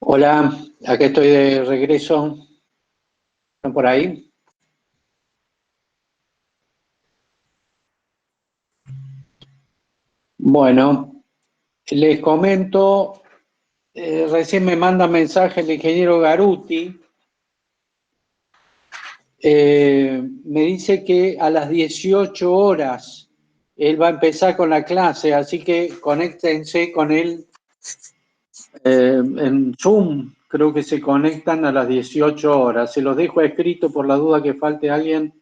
Hola, acá estoy de regreso. ¿Están por ahí? Bueno, les comento, recién me manda mensaje el ingeniero Garuti. Me dice que a las 18 horas él va a empezar con la clase, así que conéctense con él en Zoom. Creo que se conectan a las 18 horas. Se los dejo escrito por la duda que falte alguien.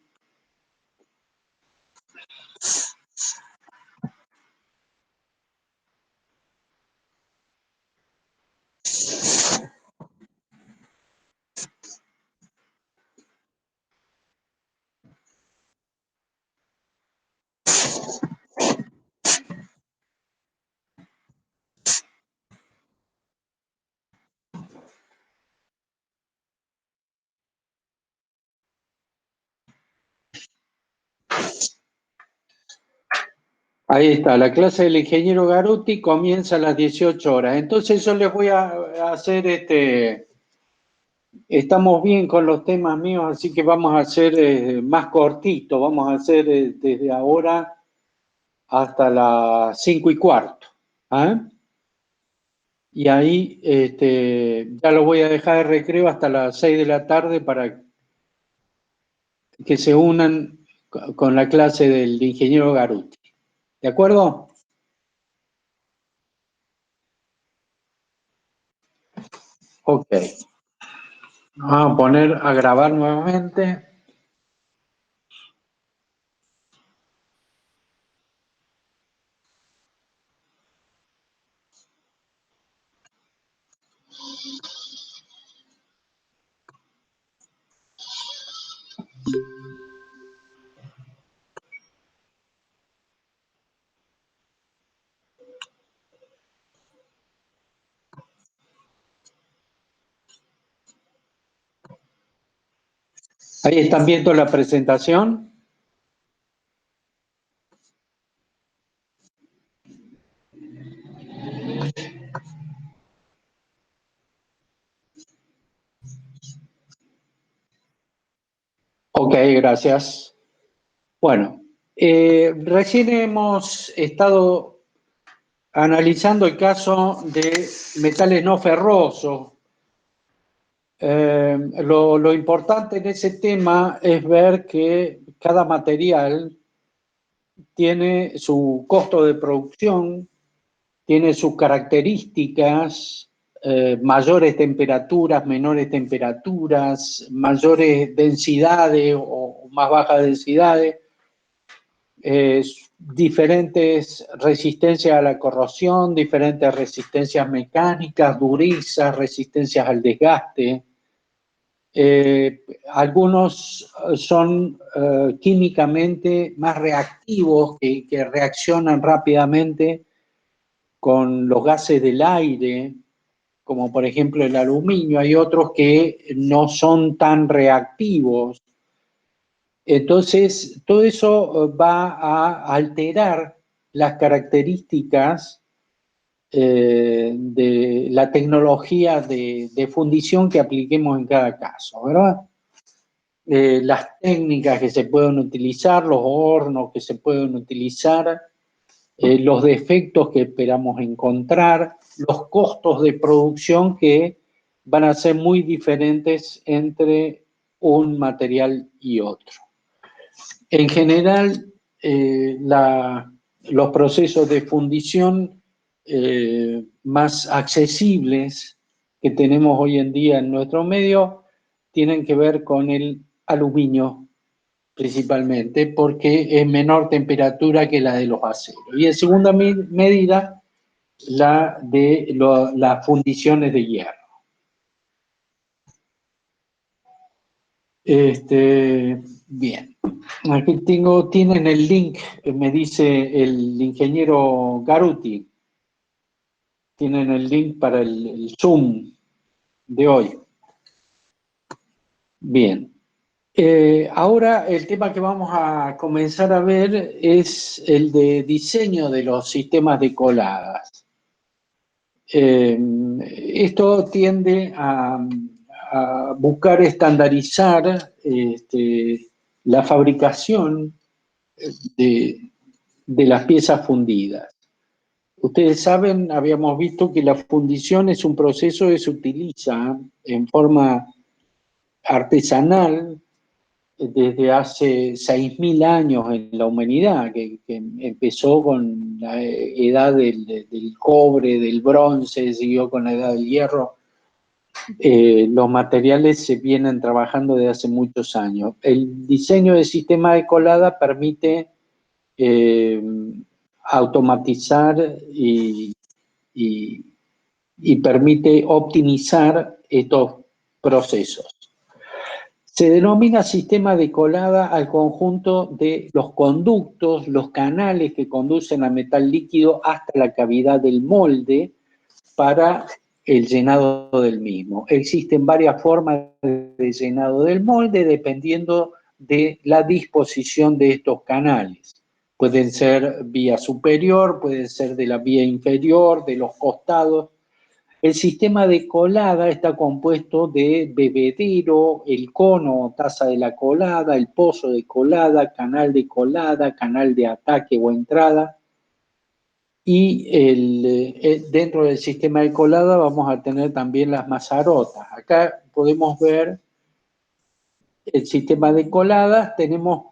Ahí está, la clase del ingeniero Garuti comienza a las 18 horas. Entonces yo les voy a hacer estamos bien con los temas míos, así que vamos a hacer más cortito, vamos a hacer desde ahora hasta las 5:15. ¿Ah? Y ahí ya lo voy a dejar de recreo hasta las 6 de la tarde para que se unan con la clase del ingeniero Garuti. ¿De acuerdo? Ok. Vamos a poner a grabar nuevamente. Ahí están viendo la presentación. Ok, gracias. Bueno, recién hemos estado analizando el caso de metales no ferrosos. Lo importante en ese tema es ver que cada material tiene su costo de producción, tiene sus características, mayores temperaturas, menores temperaturas, mayores densidades o más bajas densidades, diferentes resistencias a la corrosión, diferentes resistencias mecánicas, durezas, resistencias al desgaste. Algunos son químicamente más reactivos, que reaccionan rápidamente con los gases del aire, como por ejemplo el aluminio. Hay otros que no son tan reactivos. Entonces, todo eso va a alterar las características de la tecnología de fundición que apliquemos en cada caso, ¿verdad? Las técnicas que se pueden utilizar, los hornos que se pueden utilizar, los defectos que esperamos encontrar, los costos de producción que van a ser muy diferentes entre un material y otro. En general, los procesos de fundición más accesibles que tenemos hoy en día en nuestro medio tienen que ver con el aluminio principalmente, porque es menor temperatura que la de los aceros. Y en segunda medida, la de las fundiciones de hierro. Bien. Aquí tienen el link, me dice el ingeniero Garuti. Tienen el link para el Zoom de hoy. Bien. Ahora el tema que vamos a comenzar a ver es el de diseño de los sistemas de coladas. Eh, Esto tiende a buscar estandarizar la fabricación de, de las piezas fundidas. Ustedes saben, habíamos visto que la fundición es un proceso que se utiliza en forma artesanal desde hace 6.000 años en la humanidad, que empezó con la edad del cobre, del bronce, siguió con la edad del hierro. Los materiales se vienen trabajando desde hace muchos años. El diseño del sistema de colada permite eh, automatizar y, y permite optimizar estos procesos. Se denomina sistema de colada al conjunto de los conductos, los canales que conducen a metal líquido hasta la cavidad del molde para el llenado del mismo. Existen varias formas de llenado del molde dependiendo de la disposición de estos canales. Pueden ser vía superior, pueden ser de la vía inferior, de los costados. El sistema de colada está compuesto de bebedero, el cono o taza de la colada, el pozo de colada, canal de ataque o entrada. Y dentro del sistema de colada vamos a tener también las mazarotas. Acá podemos ver el sistema de coladas. Tenemos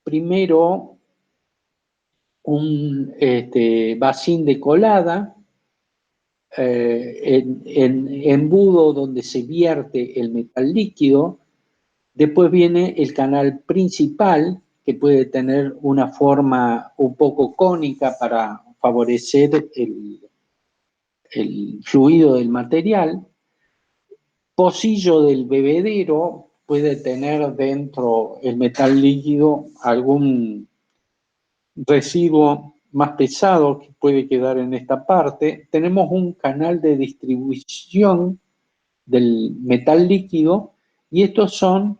primero un bacín de colada, en embudo donde se vierte el metal líquido. Después viene el canal principal, que puede tener una forma un poco cónica para favorecer el fluido del material. Pocillo del bebedero, puede tener dentro el metal líquido algún residuo más pesado que puede quedar en esta parte. Tenemos un canal de distribución del metal líquido y estos son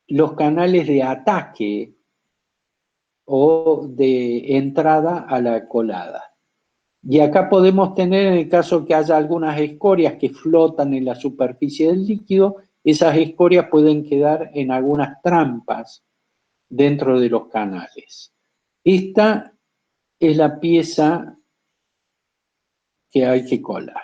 los canales de ataque o de entrada a la colada. Y acá podemos tener, en el caso que haya algunas escorias que flotan en la superficie del líquido, esas escorias pueden quedar en algunas trampas dentro de los canales. Esta es la pieza que hay que colar.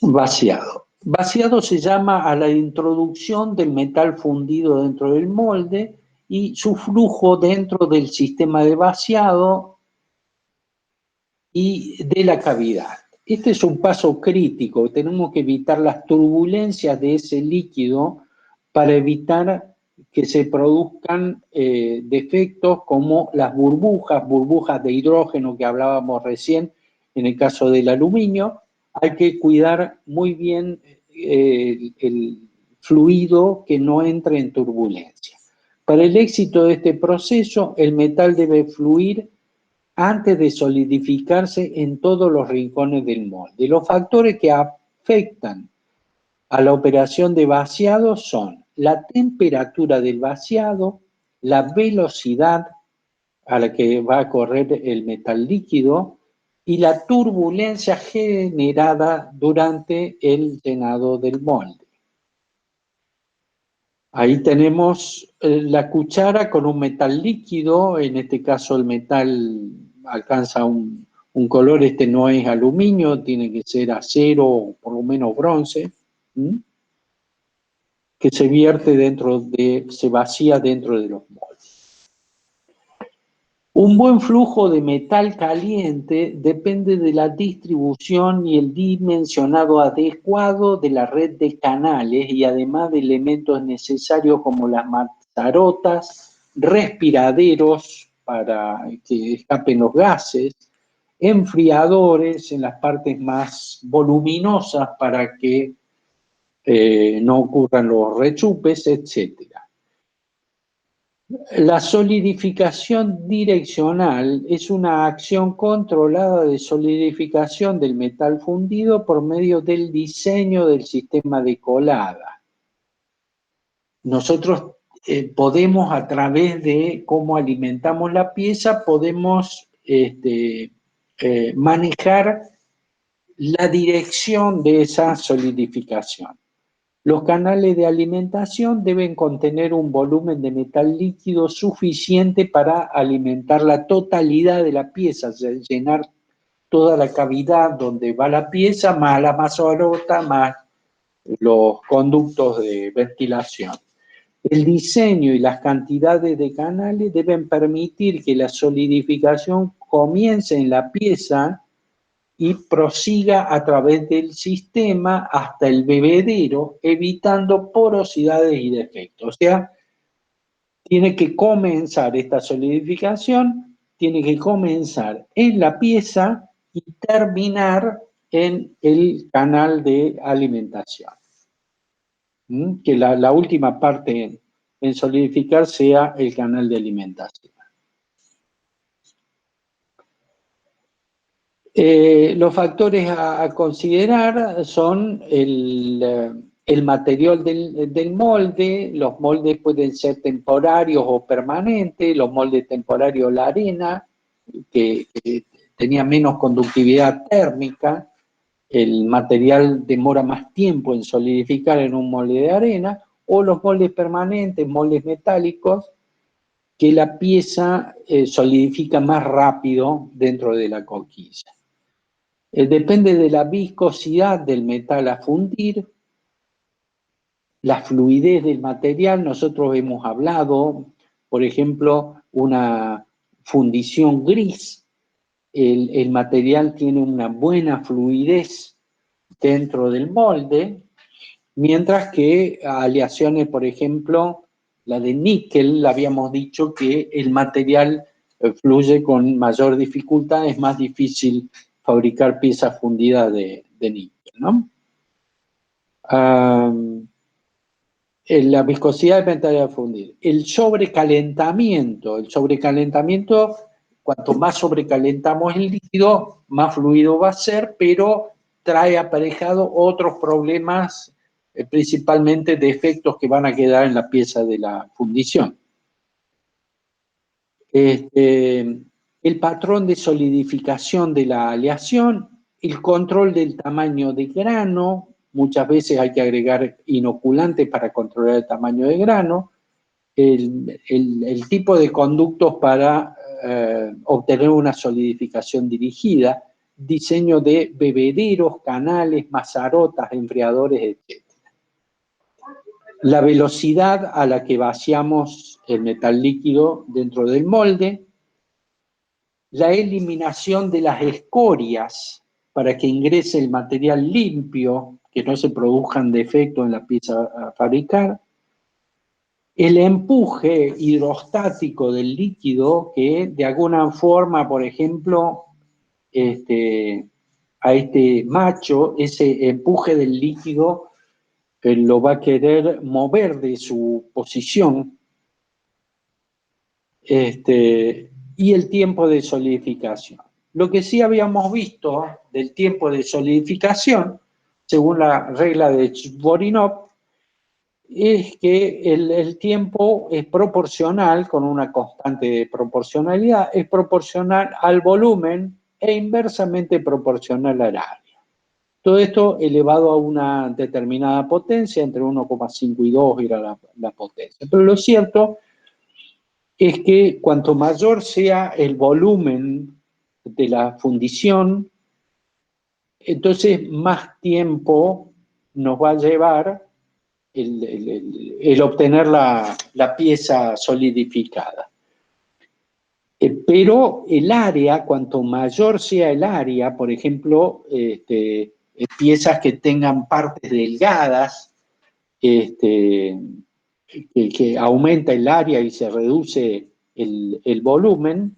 Vaciado. Vaciado se llama a la introducción del metal fundido dentro del molde y su flujo dentro del sistema de vaciado y de la cavidad. Este es un paso crítico. Tenemos que evitar las turbulencias de ese líquido para evitar que se produzcan defectos como las burbujas de hidrógeno que hablábamos recién en el caso del aluminio. Hay que cuidar muy bien el fluido que no entre en turbulencia. Para el éxito de este proceso, el metal debe fluir antes de solidificarse en todos los rincones del molde. Los factores que afectan a la operación de vaciado son la temperatura del vaciado, la velocidad a la que va a correr el metal líquido y la turbulencia generada durante el llenado del molde. Ahí tenemos la cuchara con un metal líquido, en este caso el metal alcanza un color, este no es aluminio, tiene que ser acero o por lo menos bronce, ¿m? Que se vierte se vacía dentro de los moldes. Un buen flujo de metal caliente depende de la distribución y el dimensionado adecuado de la red de canales y además de elementos necesarios como las mazarotas, respiraderos para que escapen los gases, enfriadores en las partes más voluminosas para que no ocurran los rechupes, etc. La solidificación direccional es una acción controlada de solidificación del metal fundido por medio del diseño del sistema de colada. Nosotros podemos, a través de cómo alimentamos la pieza, podemos manejar la dirección de esa solidificación. Los canales de alimentación deben contener un volumen de metal líquido suficiente para alimentar la totalidad de la pieza, o sea, llenar toda la cavidad donde va la pieza, más la mazorota, más los conductos de ventilación. El diseño y las cantidades de canales deben permitir que la solidificación comience en la pieza y prosiga a través del sistema hasta el bebedero, evitando porosidades y defectos. O sea, tiene que comenzar esta solidificación, tiene que comenzar en la pieza y terminar en el canal de alimentación. Que la última parte en solidificar sea el canal de alimentación. Los factores a considerar son el material del molde. Los moldes pueden ser temporarios o permanentes. Los moldes temporarios, la arena, que tenía menos conductividad térmica. El material demora más tiempo en solidificar en un molde de arena, o los moldes permanentes, moldes metálicos, que la pieza solidifica más rápido dentro de la coquilla. Depende de la viscosidad del metal a fundir, la fluidez del material. Nosotros hemos hablado, por ejemplo, una fundición gris. El material tiene una buena fluidez dentro del molde, mientras que aleaciones, por ejemplo, la de níquel, la habíamos dicho que el material fluye con mayor dificultad, es más difícil fabricar piezas fundidas de níquel, ¿no? La viscosidad del metal a fundir. El sobrecalentamiento, cuanto más sobrecalentamos el líquido, más fluido va a ser, pero trae aparejado otros problemas, principalmente de efectos que van a quedar en la pieza de la fundición. El patrón de solidificación de la aleación, el control del tamaño de grano. Muchas veces hay que agregar inoculantes para controlar el tamaño de grano. El tipo de conductos para obtener una solidificación dirigida, diseño de bebederos, canales, mazarotas, enfriadores, etc. La velocidad a la que vaciamos el metal líquido dentro del molde, la eliminación de las escorias para que ingrese el material limpio, que no se produzcan defectos en la pieza a fabricar, el empuje hidrostático del líquido, que de alguna forma, por ejemplo, a este macho, ese empuje del líquido lo va a querer mover de su posición, y el tiempo de solidificación. Lo que sí habíamos visto del tiempo de solidificación, según la regla de Zvorinov, es que el tiempo es proporcional, con una constante de proporcionalidad, es proporcional al volumen e inversamente proporcional al área. Todo esto elevado a una determinada potencia, entre 1,5 y 2 era la potencia. Pero lo cierto es que cuanto mayor sea el volumen de la fundición, entonces más tiempo nos va a llevar el obtener la pieza solidificada. Pero el área, cuanto mayor sea el área, por ejemplo, piezas que tengan partes delgadas, que aumenta el área y se reduce el volumen,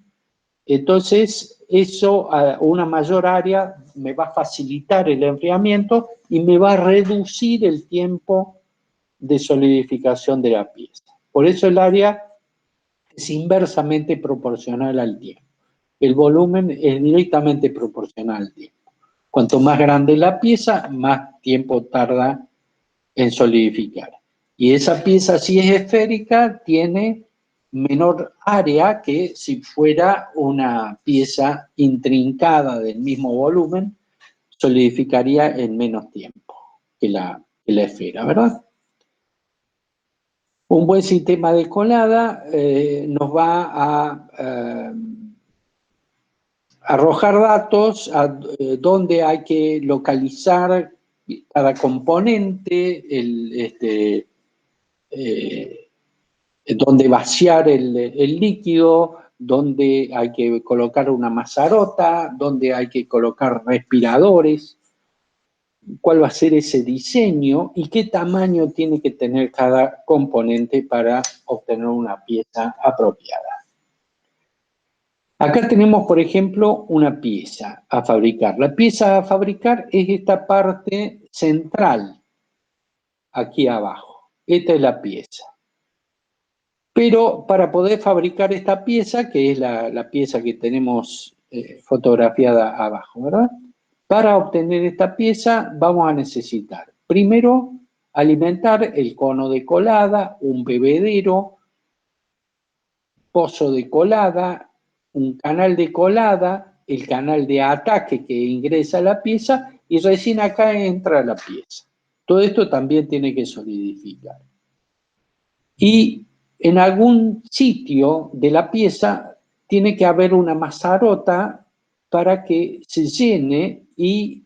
entonces eso a una mayor área me va a facilitar el enfriamiento y me va a reducir el tiempo de solidificación de la pieza. Por eso el área es inversamente proporcional al tiempo. El volumen es directamente proporcional al tiempo. Cuanto más grande la pieza, más tiempo tarda en solidificar. Y esa pieza, si es esférica, tiene menor área que si fuera una pieza intrincada del mismo volumen, solidificaría en menos tiempo que la esfera, ¿verdad? Un buen sistema de colada nos va a arrojar datos a dónde hay que localizar cada componente, dónde vaciar el líquido, dónde hay que colocar una mazarota, dónde hay que colocar respiradores, cuál va a ser ese diseño y qué tamaño tiene que tener cada componente para obtener una pieza apropiada. Acá tenemos, por ejemplo, una pieza a fabricar. La pieza a fabricar es esta parte central, aquí abajo. Esta es la pieza. Pero para poder fabricar esta pieza, que es la pieza que tenemos fotografiada abajo, ¿verdad? Para obtener esta pieza vamos a necesitar, primero, alimentar el cono de colada, un bebedero, pozo de colada, un canal de colada, el canal de ataque que ingresa la pieza y recién acá entra la pieza. Todo esto también tiene que solidificar. Y en algún sitio de la pieza tiene que haber una mazarota para que se llene y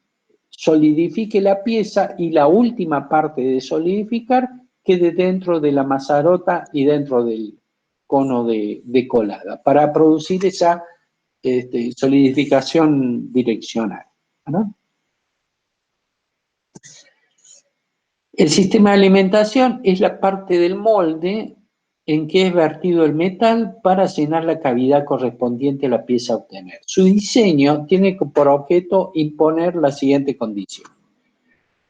solidifique la pieza y la última parte de solidificar quede dentro de la mazarota y dentro del cono de colada para producir esa solidificación direccional, ¿no? El sistema de alimentación es la parte del molde en que es vertido el metal para llenar la cavidad correspondiente a la pieza a obtener. Su diseño tiene por objeto imponer la siguiente condición.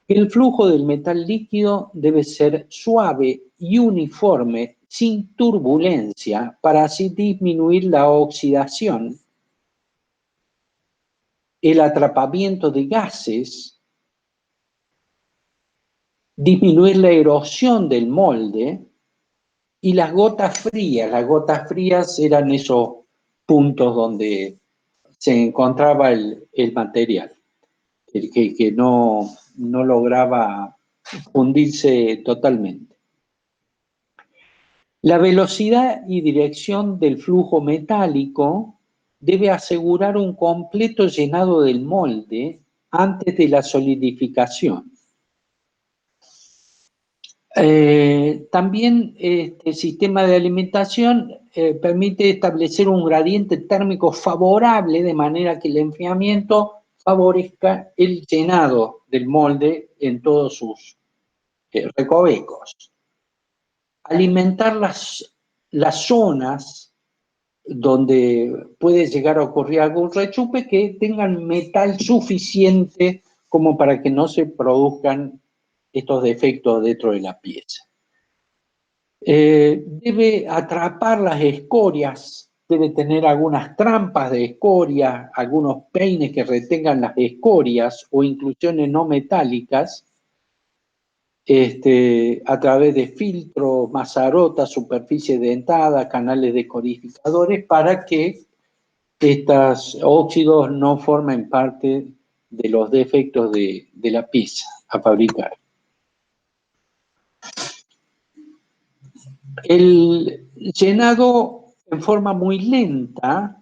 El flujo del metal líquido debe ser suave y uniforme, sin turbulencia, para así disminuir la oxidación, el atrapamiento de gases, disminuir la erosión del molde y las gotas frías. Las gotas frías eran esos puntos donde se encontraba el material, que no lograba fundirse totalmente. La velocidad y dirección del flujo metálico debe asegurar un completo llenado del molde antes de la solidificación. También este sistema de alimentación permite establecer un gradiente térmico favorable de manera que el enfriamiento favorezca el llenado del molde en todos sus recovecos. Alimentar las zonas donde puede llegar a ocurrir algún rechupe que tengan metal suficiente como para que no se produzcan estos defectos dentro de la pieza. Debe atrapar las escorias, debe tener algunas trampas de escoria, algunos peines que retengan las escorias o inclusiones no metálicas, a través de filtros, mazarotas, superficie dentada, canales decodificadores, para que estos óxidos no formen parte de los defectos de la pieza a fabricar. El llenado en forma muy lenta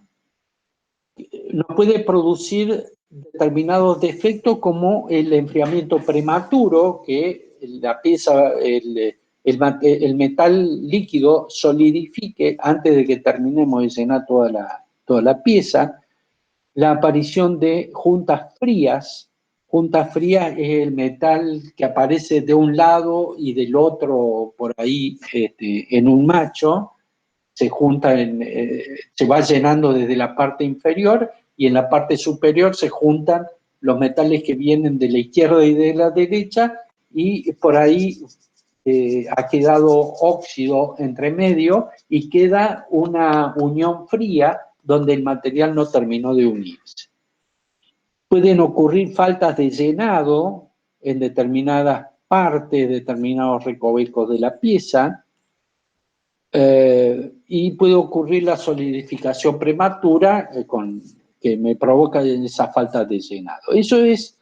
nos puede producir determinados defectos como el enfriamiento prematuro, que la pieza, el metal líquido solidifique antes de que terminemos de llenar toda la pieza, la aparición de juntas frías. Juntas frías es el metal que aparece de un lado y del otro por ahí en un macho, se junta, se va llenando desde la parte inferior y en la parte superior se juntan los metales que vienen de la izquierda y de la derecha y por ahí ha quedado óxido entre medio y queda una unión fría donde el material no terminó de unirse. Pueden ocurrir faltas de llenado en determinadas partes, determinados recovecos de la pieza, y puede ocurrir la solidificación prematura que me provoca esa falta de llenado. Eso es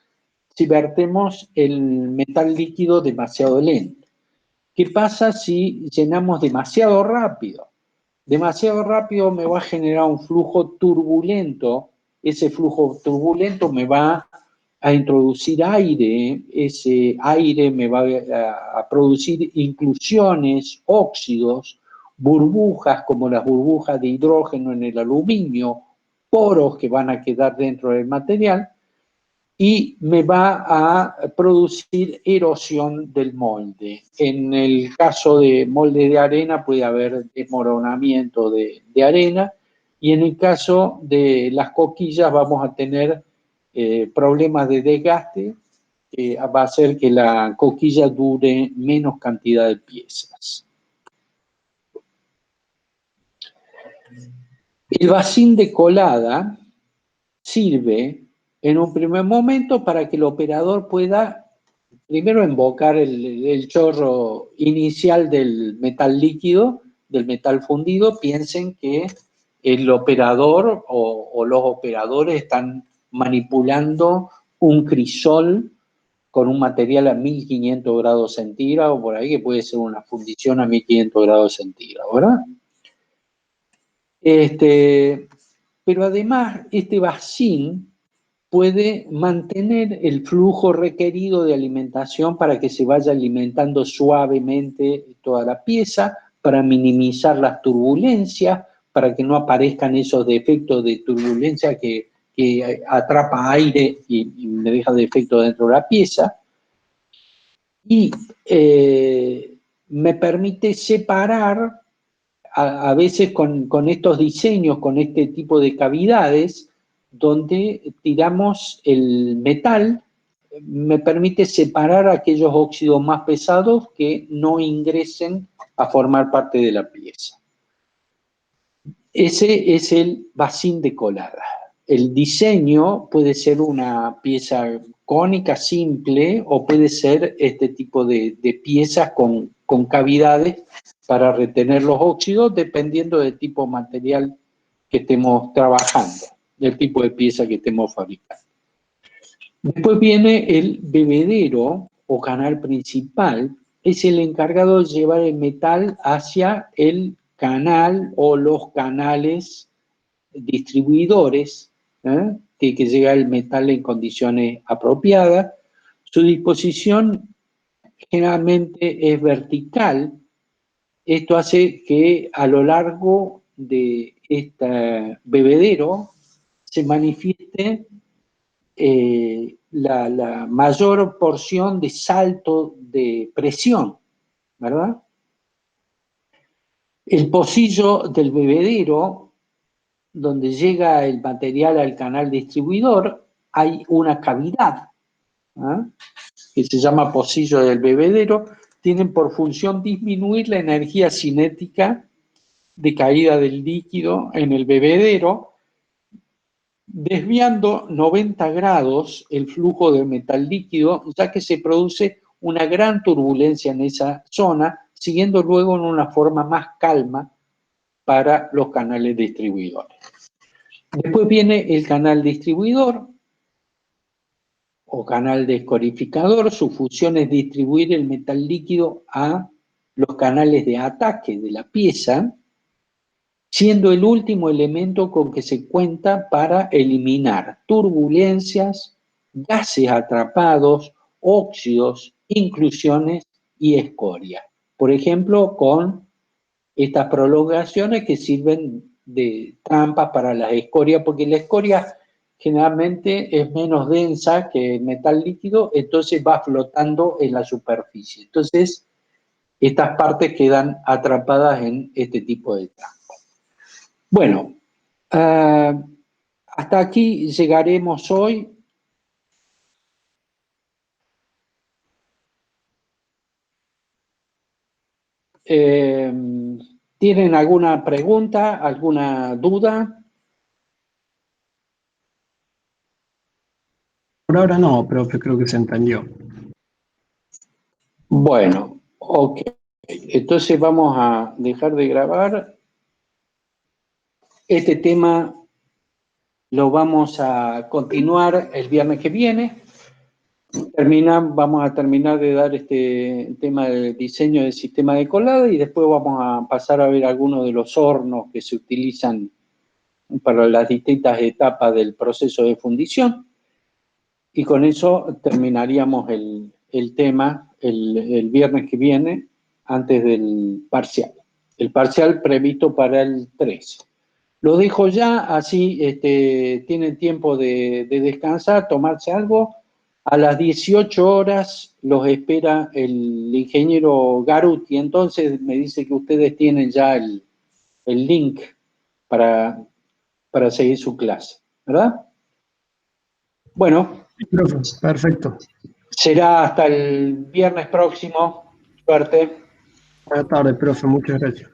si vertemos el metal líquido demasiado lento. ¿Qué pasa si llenamos demasiado rápido? Demasiado rápido me va a generar un flujo turbulento. Ese flujo turbulento me va a introducir aire, ese aire me va a producir inclusiones, óxidos, burbujas como las burbujas de hidrógeno en el aluminio, poros que van a quedar dentro del material, y me va a producir erosión del molde. En el caso de molde de arena puede haber desmoronamiento de arena, y en el caso de las coquillas vamos a tener problemas de desgaste, que va a hacer que la coquilla dure menos cantidad de piezas. El bacín de colada sirve en un primer momento para que el operador pueda primero invocar el chorro inicial del metal líquido, del metal fundido. Piensen que el operador o los operadores están manipulando un crisol con un material a 1500 grados centígrados, por ahí, que puede ser una fundición a 1500 grados centígrados, ¿verdad? Pero además, este bacín puede mantener el flujo requerido de alimentación para que se vaya alimentando suavemente toda la pieza, para minimizar las turbulencias, para que no aparezcan esos defectos de turbulencia que atrapa aire y me deja defecto dentro de la pieza. Y me permite separar, a veces con estos diseños, con este tipo de cavidades, donde tiramos el metal, me permite separar aquellos óxidos más pesados que no ingresen a formar parte de la pieza. Ese es el bacín de colada. El diseño puede ser una pieza cónica simple o puede ser este tipo de piezas con cavidades para retener los óxidos, dependiendo del tipo de material que estemos trabajando, del tipo de pieza que estemos fabricando. Después viene el bebedero o canal principal, es el encargado de llevar el metal hacia el canal o los canales distribuidores, que llega el metal en condiciones apropiadas. Su disposición generalmente es vertical. Esto hace que a lo largo de este bebedero se manifieste la mayor porción de salto de presión, ¿verdad? El pocillo del bebedero, donde llega el material al canal distribuidor, hay una cavidad, que se llama pocillo del bebedero. Tienen por función disminuir la energía cinética de caída del líquido en el bebedero, desviando 90 grados el flujo de metal líquido, ya que se produce una gran turbulencia en esa zona, siguiendo luego en una forma más calma para los canales distribuidores. Después viene el canal distribuidor o canal descodificador. Su función es distribuir el metal líquido a los canales de ataque de la pieza, siendo el último elemento con que se cuenta para eliminar turbulencias, gases atrapados, óxidos, inclusiones y escoria. Por ejemplo, con estas prolongaciones que sirven de trampas para la escoria, porque la escoria generalmente es menos densa que el metal líquido, entonces va flotando en la superficie. Entonces, estas partes quedan atrapadas en este tipo de trampas. Bueno, hasta aquí llegaremos hoy. ¿Tienen alguna pregunta, alguna duda? Por ahora no, profe, creo que se entendió. Bueno, ok. Entonces vamos a dejar de grabar. Este tema lo vamos a continuar el viernes que viene. Vamos a terminar de dar este tema del diseño del sistema de colada y después vamos a pasar a ver algunos de los hornos que se utilizan para las distintas etapas del proceso de fundición. Y con eso terminaríamos el tema el viernes que viene, antes del parcial. El parcial previsto para el 13. Lo dejo ya, así tienen tiempo de descansar, tomarse algo. A las 18 horas los espera el ingeniero Garuti. Entonces me dice que ustedes tienen ya el link para, para seguir su clase, ¿verdad? Bueno, Sí, profe, perfecto. será hasta el viernes próximo. Suerte. Buenas tardes, profe, muchas gracias.